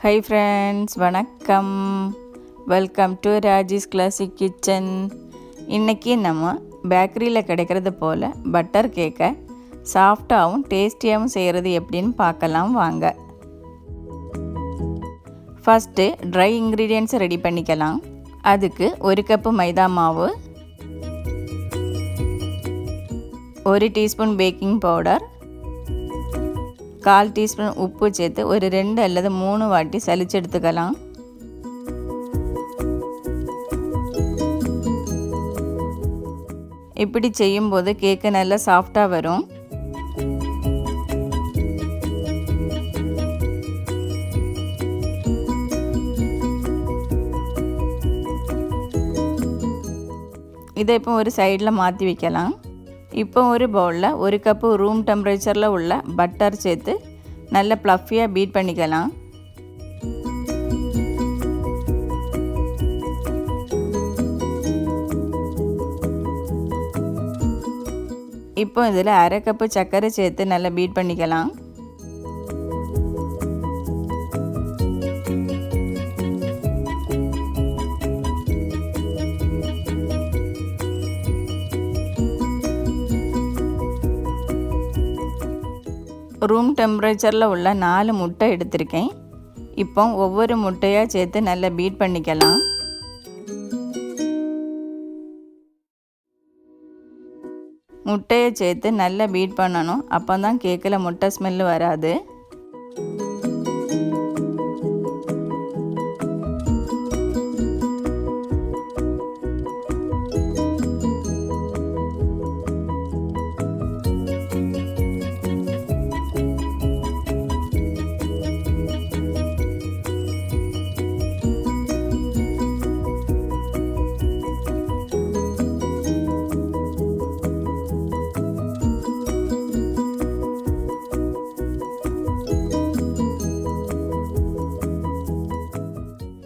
High friends, வணக்கம். Welcome to Raji's classic kitchen. இன்றைக்கி நம்ம பேக்கரியில் கிடைக்கிறது போல் பட்டர் கேக்கை சாஃப்டாகவும் டேஸ்டியாகவும் செய்கிறது எப்படின்னு பார்க்கலாம் வாங்க. ஃபஸ்ட்டு ட்ரை இன்க்ரீடியன்ட்ஸை ரெடி பண்ணிக்கலாம். அதுக்கு 1 கப்பு மைதா மாவு, 1 டீஸ்பூன் பேக்கிங் பவுடர், 1/4 டீஸ்பூன் உப்பு சேர்த்து ஒரு 2 அல்லது 3 வாட்டி சலிச்சு எடுத்துக்கலாம். இப்படி செய்யும்போது கேக்கு நல்லா சாஃப்டாக வரும். இதை இப்போ ஒரு சைடில் மாற்றி வைக்கலாம். இப்போ ஒரு பவுலில் 1 கப்பு ரூம் டெம்பரேச்சரில் உள்ள பட்டர் சேர்த்து நல்ல ப்ளஃபியாக பீட் பண்ணிக்கலாம். இப்போ இதில் 1/2 கப்பு சர்க்கரை சேர்த்து நல்லா பீட் பண்ணிக்கலாம். ரூம் டெம்பரேச்சரில் உள்ள 4 முட்டை எடுத்திருக்கேன். இப்போ ஒவ்வொரு முட்டையாக சேர்த்து நல்லா பீட் பண்ணிக்கலாம். முட்டையை சேர்த்து நல்லா பீட் பண்ணணும். அப்போ தான் கேக்கில் முட்டை ஸ்மெல்லு வராது.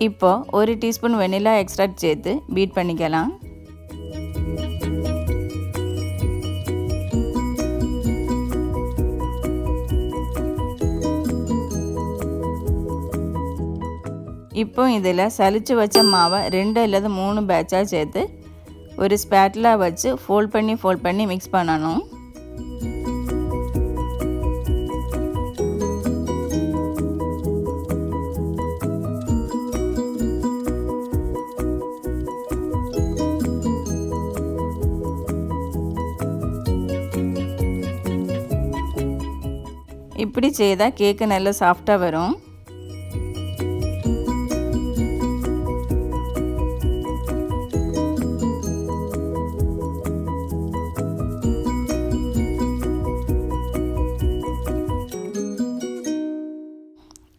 இப்போ 1 டீஸ்பூன் வெனிலா எக்ஸ்ட்ராக்ட் சேர்த்து பீட் பண்ணிக்கலாம். இப்போ இதில் சலிச்சு வச்ச மாவை 2 அல்லது 3 பேட்சாக சேர்த்து ஒரு ஸ்பேட்லா வச்சு ஃபோல்ட் பண்ணி மிக்ஸ் பண்ணணும். இப்படி செய்தால் கேக்கு நல்லா சாஃப்டாக வரும்.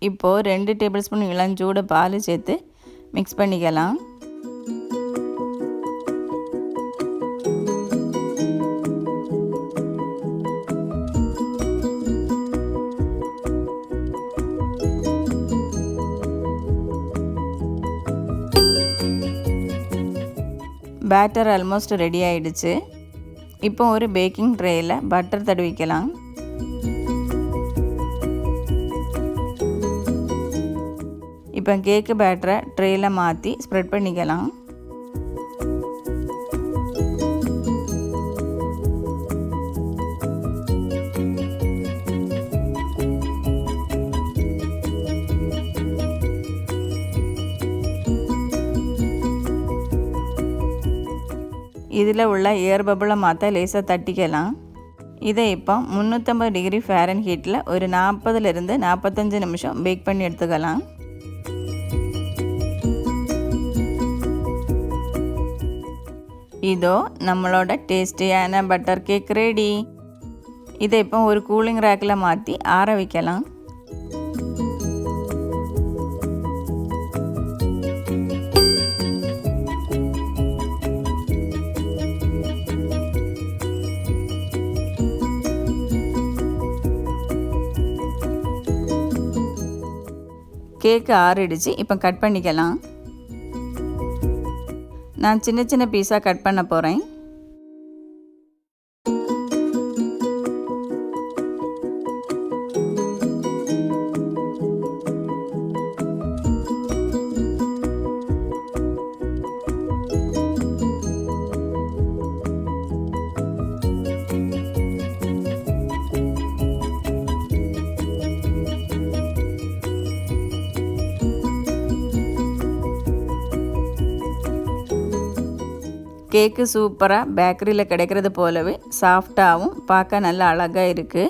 இப்போது 2 டேபிள் ஸ்பூன் இளஞ்சூடு பால் சேர்த்து மிக்ஸ் பண்ணிக்கலாம். பேட்டர் ஆல்மோஸ்ட் ரெடி ஆகிடுச்சு. இப்போ ஒரு பேக்கிங் ட்ரேயில் பட்டர் தடவிக்கலாம். இப்போ கேக்கு பேட்டரை ட்ரேயில் மாற்றி ஸ்ப்ரெட் பண்ணிக்கலாம். இதில் உள்ள ஏர் பபிளை மாற்ற லேசாக தட்டிக்கலாம். இதை இப்போ 350 டிகிரி ஃபாரன்ஹீட்டில் ஒரு 40லிருந்து 45 நிமிஷம் பேக் பண்ணி எடுத்துக்கலாம். இதோ நம்மளோட டேஸ்டியான பட்டர் கேக் ரெடி. இதை இப்போ ஒரு கூலிங் ரேக்கில் மாற்றி ஆற வைக்கலாம். கேக்கு ஆறிடுச்சு. இப்போ கட் பண்ணிக்கலாம். நான் சின்ன சின்ன பீஸாக கட் பண்ண போகிறேன். கேக்கு சூப்பராக பேக்கரியில் கிடைக்கிறது போலவே சாஃப்டாகவும் பார்க்க நல்லா அழகாக இருக்குது.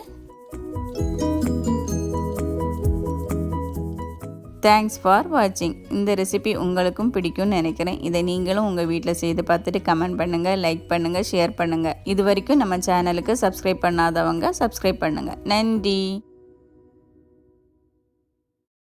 தேங்க்ஸ் ஃபார் வாட்சிங். இந்த ரெசிபி உங்களுக்கும் பிடிக்கும்னு நினைக்கிறேன். இதை நீங்களும் உங்கள் வீட்டில் செய்து பார்த்துட்டு கமெண்ட் பண்ணுங்கள், லைக் பண்ணுங்கள், ஷேர் பண்ணுங்கள். இது வரைக்கும் நம்ம சேனலுக்கு சப்ஸ்கிரைப் பண்ணாதவங்க சப்ஸ்கிரைப் பண்ணுங்கள். நன்றி.